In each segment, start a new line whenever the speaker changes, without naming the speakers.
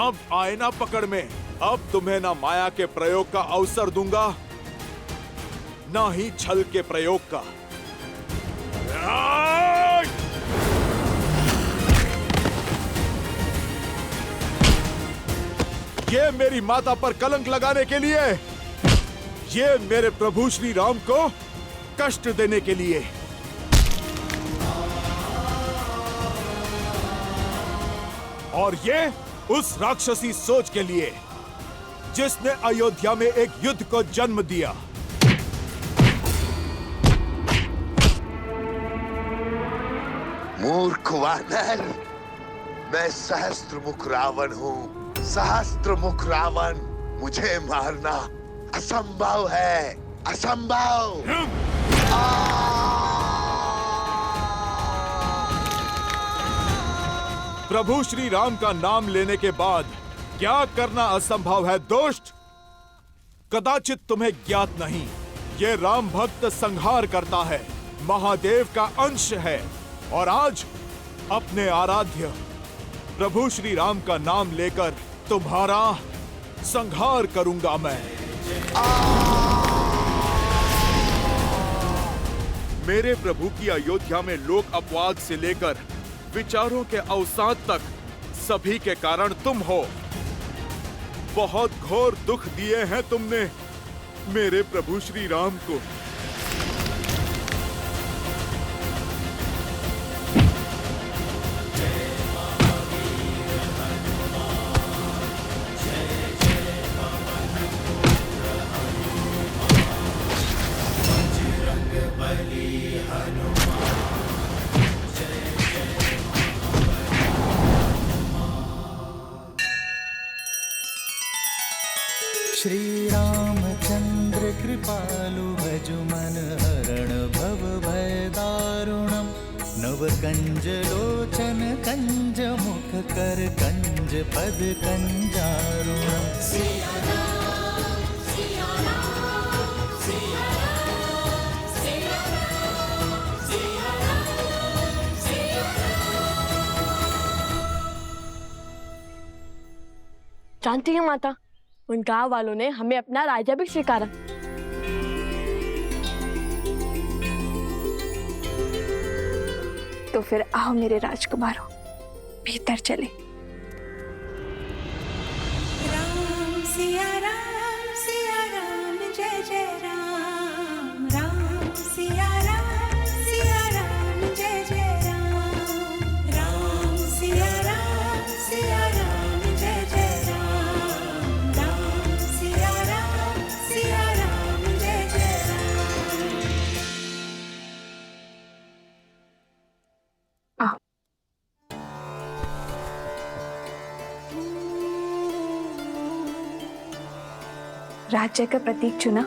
अब आए ना पकड़ में। अब तुम्हें ना माया के प्रयोग का अवसर दूंगा, ना ही छल के प्रयोग का। ये मेरी माता पर कलंक लगाने के लिए, ये मेरे प्रभु श्री राम को कष्ट देने के लिए। और ये उस राक्षसी सोच के लिए जिसने अयोध्या में एक युद्ध को जन्म दिया।
मूर्ख वानर, मैं सहस्त्रमुख रावण हूँ। सहस्त्रमुख रावण, मुझे मारना असंभव है, असंभव।
प्रभु श्री राम का नाम लेने के बाद क्या करना असंभव है दोस्त? कदाचित तुम्हें ज्ञात नहीं, ये राम भक्त संहार करता है, महादेव का अंश है। और आज अपने आराध्य प्रभु श्री राम का नाम लेकर तुम्हारा संहार करूंगा मैं। मेरे प्रभु की अयोध्या में लोक अपवाद से लेकर विचारों के अवसाद तक सभी के कारण तुम हो। बहुत घोर दुख दिए हैं तुमने मेरे प्रभु श्री राम को।
श्री रामचंद्र कृपालु भजु मन हरण भव भय दारुणम। नव कंज लोचन कंज मुख कर कंज पद कंजारुणम।
जानती है माता, उन गांव वालों ने हमें अपना राजा भी स्वीकारा।
तो फिर आओ मेरे राजकुमारों, भीतर चले।
राम सिया राम जय जय राम। राम सिया राम जय जय राम। राम सिया राम जय जय राम। राम सिया राम जय जय राम।
आओ। राज्य का प्रतीक चुना।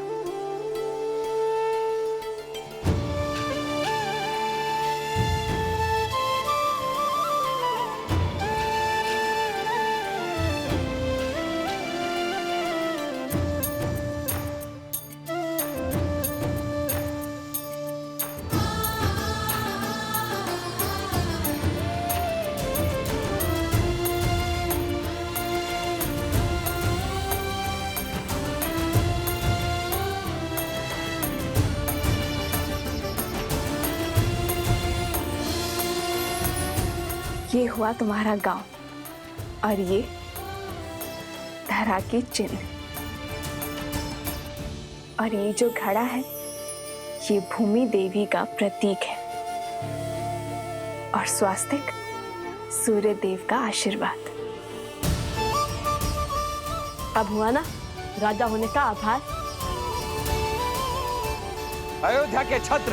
ये हुआ तुम्हारा गांव और ये धरा की चिन्ह। और ये जो घड़ा है ये भूमि देवी का प्रतीक है और स्वास्तिक सूर्य देव का आशीर्वाद।
अब हुआ ना राजा होने का आभार।
अयोध्या के छत्र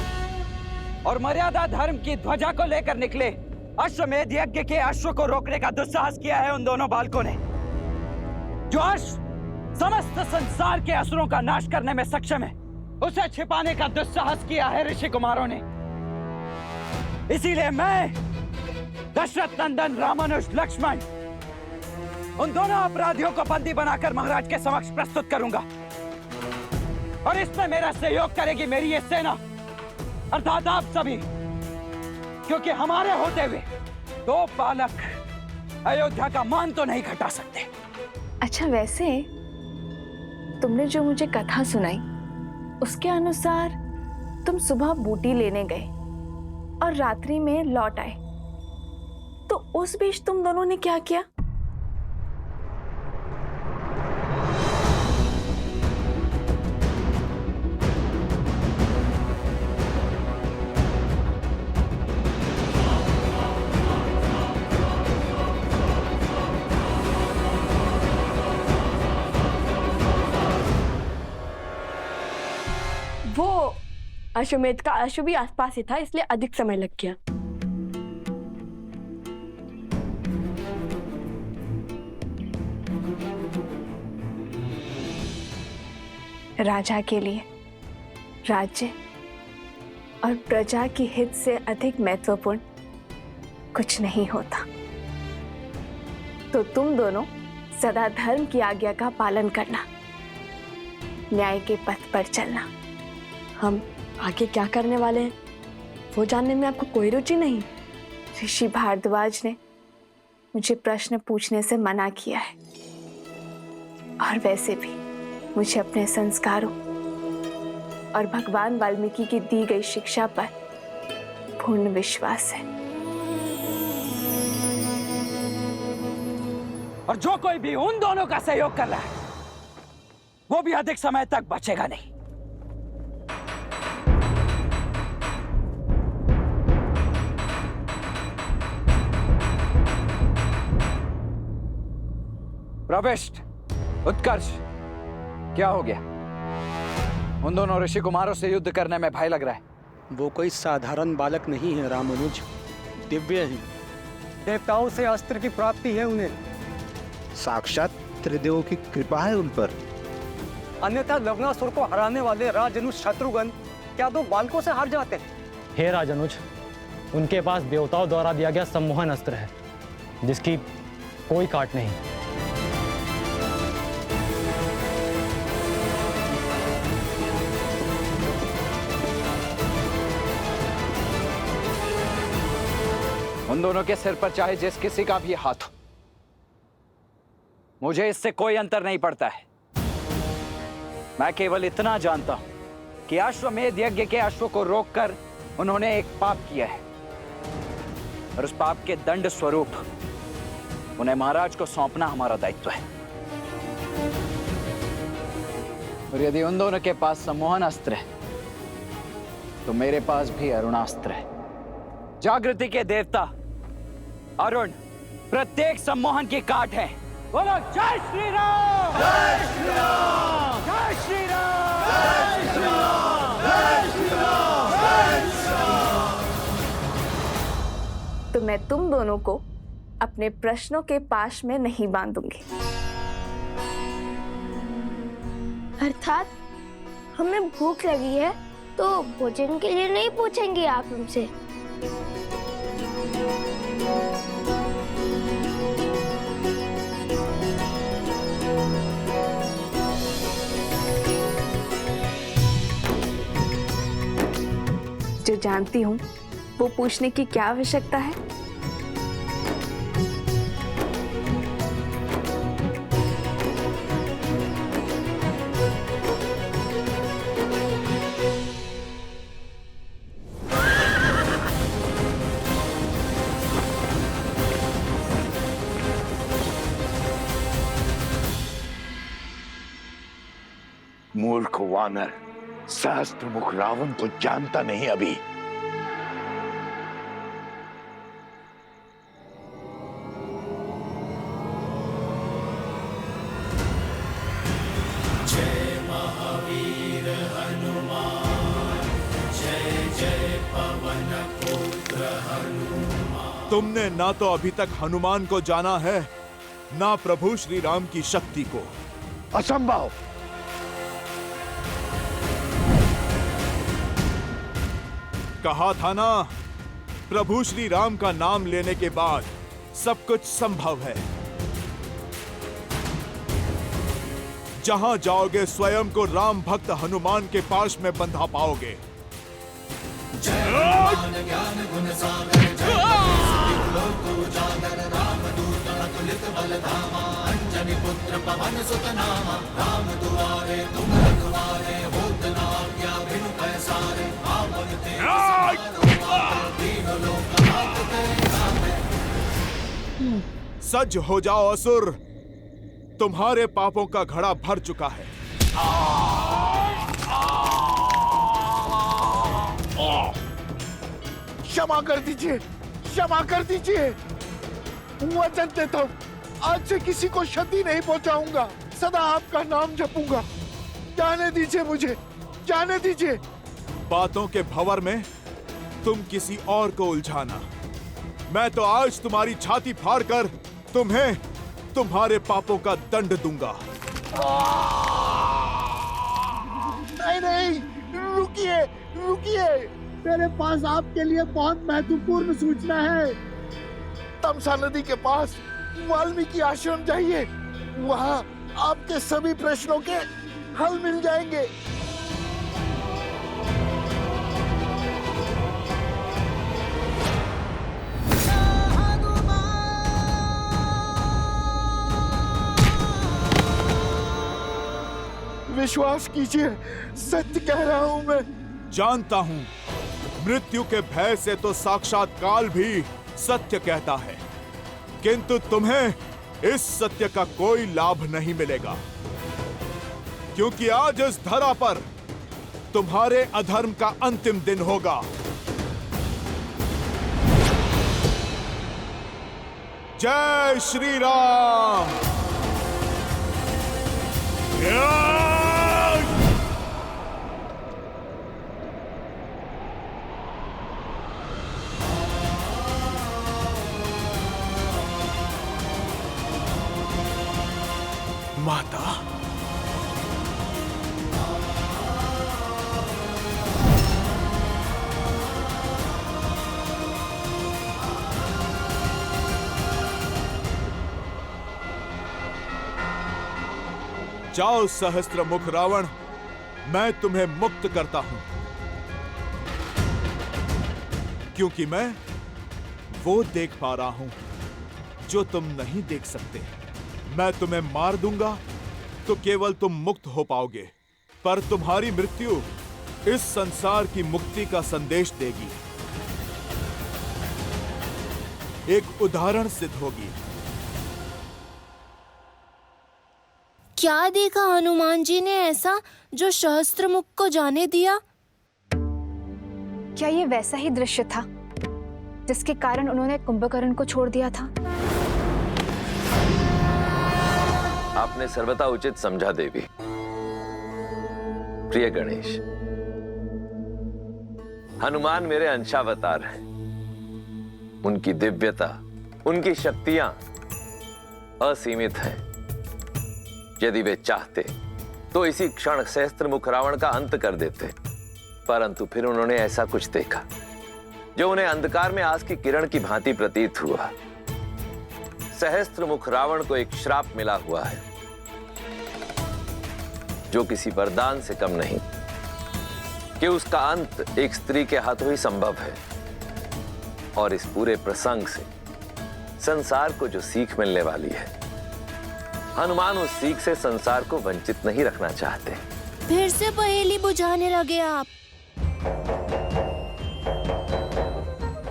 और मर्यादा धर्म की ध्वजा को लेकर निकले अश्वमेध यज्ञ के अश्व को रोकने का दुस्साहस किया है उन दोनों बालकों ने। जो अश्व समस्त संसार के असुरों का नाश करने में सक्षम है, उसे छिपाने का दुस्साहस किया है ऋषि कुमारों ने। इसीलिए मैं दशरथ नंदन रामानुज लक्ष्मण उन दोनों अपराधियों को बंदी बनाकर महाराज के समक्ष प्रस्तुत करूंगा। और इसमें मेरा सहयोग करेगी मेरी ये सेना अर्थात आप सभी, क्योंकि हमारे होते हुए दो बालक अयोध्या का मान तो नहीं घटा सकते।
अच्छा, वैसे तुमने जो मुझे कथा सुनाई उसके अनुसार तुम सुबह बूटी लेने गए और रात्रि में लौट आए, तो उस बीच तुम दोनों ने क्या किया?
वो अश्वमेध का अश्व भी आसपास ही था, इसलिए अधिक समय लग गया।
राजा के लिए राज्य और प्रजा की हित से अधिक महत्वपूर्ण कुछ नहीं होता। तो तुम दोनों सदा धर्म की आज्ञा का पालन करना, न्याय के पथ पर चलना।
हम आगे क्या करने वाले हैं वो जानने में आपको कोई रुचि नहीं?
ऋषि भारद्वाज ने मुझे प्रश्न पूछने से मना किया है, और वैसे भी मुझे अपने संस्कारों और भगवान वाल्मीकि की दी गई शिक्षा पर पूर्ण विश्वास है।
और जो कोई भी उन दोनों का सहयोग कर रहा है वो भी अधिक समय तक बचेगा नहीं। प्रविष्ट, उत्कर्ष, क्या हो गया? उन दोनों ऋषि कुमारों से युद्ध करने में भय लग रहा है।
वो कोई साधारण बालक नहीं है रामानुज, दिव्य है। देवताओं से अस्त्र की प्राप्ति है उन्हें।
साक्षात त्रिदेवों की कृपा है उन पर।
अन्यथा लवणासुर को हराने वाले राजनुज शत्रुघ्न क्या दो बालकों से हार जाते?
हे राजनुज, उनके पास देवताओं द्वारा दिया गया सम्मोहन अस्त्र है जिसकी कोई काट नहीं।
उन दोनों के सिर पर चाहे जिस किसी का भी हाथ हो, मुझे इससे कोई अंतर नहीं पड़ता है। मैं केवल इतना जानता हूं कि अश्वमेध यज्ञ के अश्व को रोककर उन्होंने एक पाप किया है, और उस पाप के दंड स्वरूप उन्हें महाराज को सौंपना हमारा दायित्व है। और यदि उन दोनों के पास सम्मोहन अस्त्र है तो मेरे पास भी अरुणास्त्र है। जागृति के देवता अरुण प्रत्येक सम्मोहन की काट है। बोलो जय श्री राम! जय श्री राम! जय श्री राम! जय श्री राम! जय श्री राम! जय श्री राम!
तो मैं तुम दोनों को अपने प्रश्नों के पाश में नहीं बांधूंगी।
अर्थात हमें भूख लगी है तो भोजन के लिए नहीं पूछेंगे आप हमसे?
जो जानती हूँ वो पूछने की क्या आवश्यकता है?
मूर्ख वानर, सहस्त्रमुख रावण को जानता नहीं अभी।
जय महावीर हनुमान, जय जय पवन पुत्र हनुमान।
तुमने ना तो अभी तक हनुमान को जाना है, ना प्रभु श्री राम की शक्ति को।
असंभव!
कहा था ना, प्रभु श्री राम का नाम लेने के बाद सब कुछ संभव है। जहां जाओगे स्वयं को राम भक्त हनुमान के पास में बंधा पाओगे।
जय धनिपुत्र पवन सुत नामा, राम दुआरे तुम रखवारे, होत न आज्ञा बिनु पैसारे, आपन तेज समारो, तीनों लोक आपते गावे।
सज्ज हो जाओ असुर, तुम्हारे पापों का घड़ा भर चुका है।
क्षमा कर दीजिए, क्षमा कर दीजिए। वचन देता हूँ, आज से किसी को क्षति नहीं पहुंचाऊंगा, सदा आपका नाम जपूंगा। जाने दीजिए मुझे, जाने दीजिए।
बातों के भंवर में तुम किसी और को उलझाना। मैं तो आज तुम्हारी छाती फाड़कर तुम्हें तुम्हारे पापों का दंड दूंगा।
नहीं नहीं, रुकिए रुकिए, मेरे पास आपके लिए बहुत महत्वपूर्ण सूचना है। तमसा नदी के पास वाल्मीकि आश्रम जाइए, वहां आपके सभी प्रश्नों के हल मिल जाएंगे। विश्वास कीजिए, सत्य कह रहा हूं मैं।
जानता हूं, मृत्यु के भय से तो साक्षात काल भी सत्य कहता है, किंतु तुम्हें इस सत्य का कोई लाभ नहीं मिलेगा, क्योंकि आज इस धरा पर तुम्हारे अधर्म का अंतिम दिन होगा। जय श्री राम। माता, जाओ सहस्त्र मुख रावण, मैं तुम्हें मुक्त करता हूं, क्योंकि मैं वो देख पा रहा हूं जो तुम नहीं देख सकते। मैं तुम्हें मार दूंगा तो केवल तुम मुक्त हो पाओगे, पर तुम्हारी मृत्यु इस संसार की मुक्ति का संदेश देगी, एक उदाहरण सिद्ध होगी।
क्या देखा हनुमान जी ने ऐसा जो सहस्त्रमुख को जाने दिया?
क्या ये वैसा ही दृश्य था जिसके कारण उन्होंने कुंभकर्ण को छोड़ दिया था?
आपने सर्वथा उचित समझा देवी। प्रिय गणेश, हनुमान मेरे अंशावतार हैं। उनकी दिव्यता, उनकी शक्तियां असीमित हैं। यदि वे चाहते तो इसी क्षण सहस्त्रमुख रावण का अंत कर देते, परंतु फिर उन्होंने ऐसा कुछ देखा जो उन्हें अंधकार में आस की किरण की भांति प्रतीत हुआ। सहस्त्रमुख रावण को एक श्राप मिला हुआ है जो किसी वरदान से कम नहीं, कि उसका अंत एक स्त्री के हाथों ही संभव है। और इस पूरे प्रसंग से संसार को जो सीख मिलने वाली है, हनुमान उस सीख से संसार को वंचित नहीं रखना चाहते।
फिर से पहेली बुझाने लगे आप।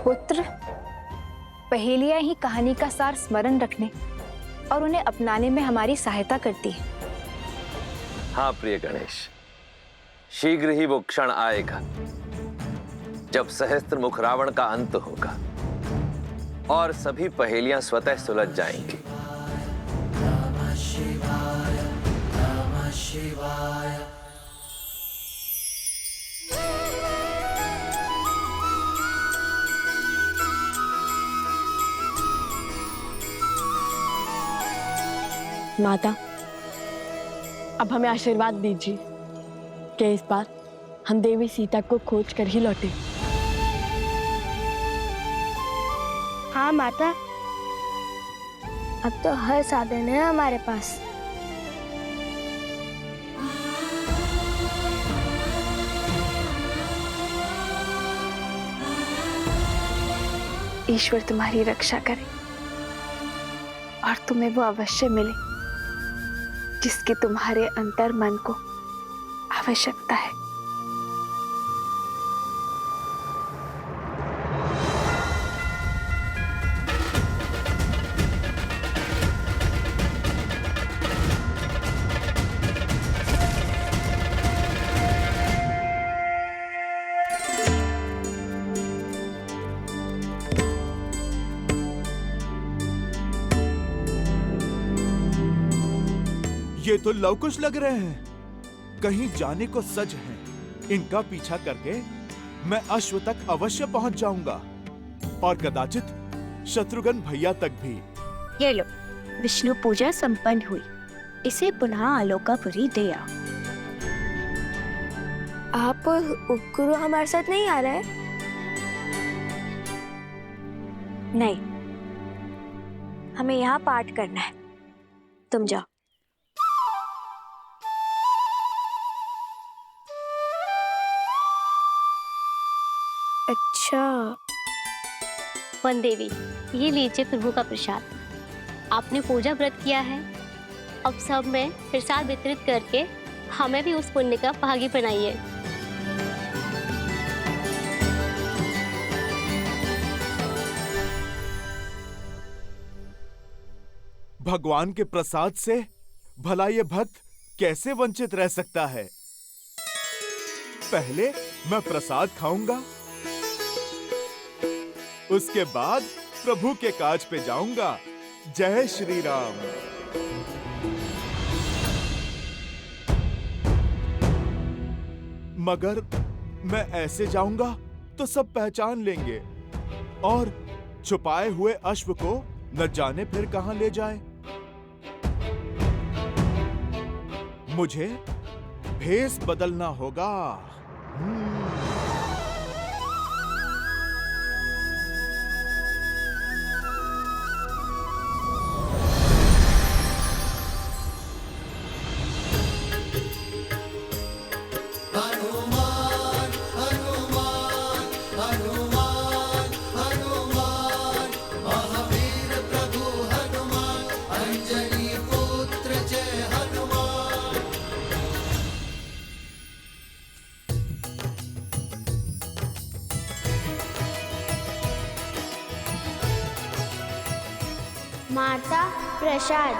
पुत्र, पहेलियां ही कहानी का सार स्मरण रखने और उन्हें अपनाने में हमारी सहायता करती है।
हाँ प्रिय गणेश, शीघ्र ही वो क्षण आएगा जब सहस्त्रमुख रावण का अंत होगा और सभी पहेलियां स्वतः सुलझ जाएंगी।
नमः शिवाय, नमः शिवाय।
माता, अब हमें आशीर्वाद दीजिए कि इस बार हम देवी सीता को खोज कर ही लौटे।
हाँ माता, अब तो हर साधन है हमारे पास।
ईश्वर तुम्हारी रक्षा करे और तुम्हें वो अवश्य मिले जिसकी तुम्हारे अंतर मन को आवश्यकता है।
ये तो लवकुश लग रहे हैं, कहीं जाने को सज हैं। इनका पीछा करके मैं अश्व तक अवश्य पहुंच जाऊंगा और कदाचित शत्रुघ्न भैया तक भी।
ये लो, विष्णु पूजा संपन्न हुई, इसे पुनः आलोकापुरी दे आओ। आप उपगुरु हमारे साथ नहीं आ रहे?
नहीं, हमें यहाँ पाठ करना है, तुम जाओ।
अच्छा।
वन देवी, ये लीजिए प्रभु का प्रसाद। आपने पूजा व्रत किया है, अब सब में प्रसाद वितरित करके हमें भी उस पुण्य का भागी बनाइए।
भगवान के प्रसाद से भला ये भक्त कैसे वंचित रह सकता है? पहले मैं प्रसाद खाऊंगा, उसके बाद प्रभु के काज पे जाऊंगा। जय श्री राम। मगर मैं ऐसे जाऊंगा तो सब पहचान लेंगे और छुपाए हुए अश्व को न जाने फिर कहां ले जाए। मुझे भेष बदलना होगा।
हनुमान हनुमान हनुमान हनुमान महावीर प्रभु हनुमान अंजनी पुत्र जय हनुमान।
माता प्रसाद।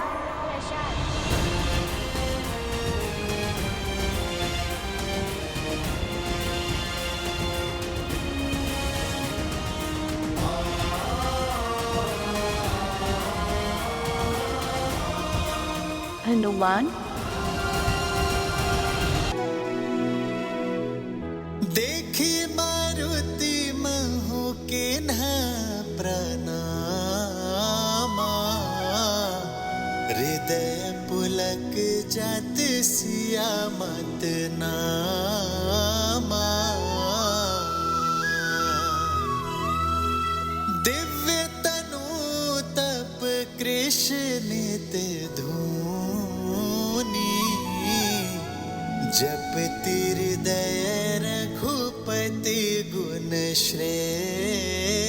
हनुमान,
देखी मारुति महु के न प्रणामा, हृदय पुलक जात सिया मत नामा। दिव्य तनु तप कृष्ण नित धूनी, जपति हृदय रघुपति गुण श्रेष्ठ।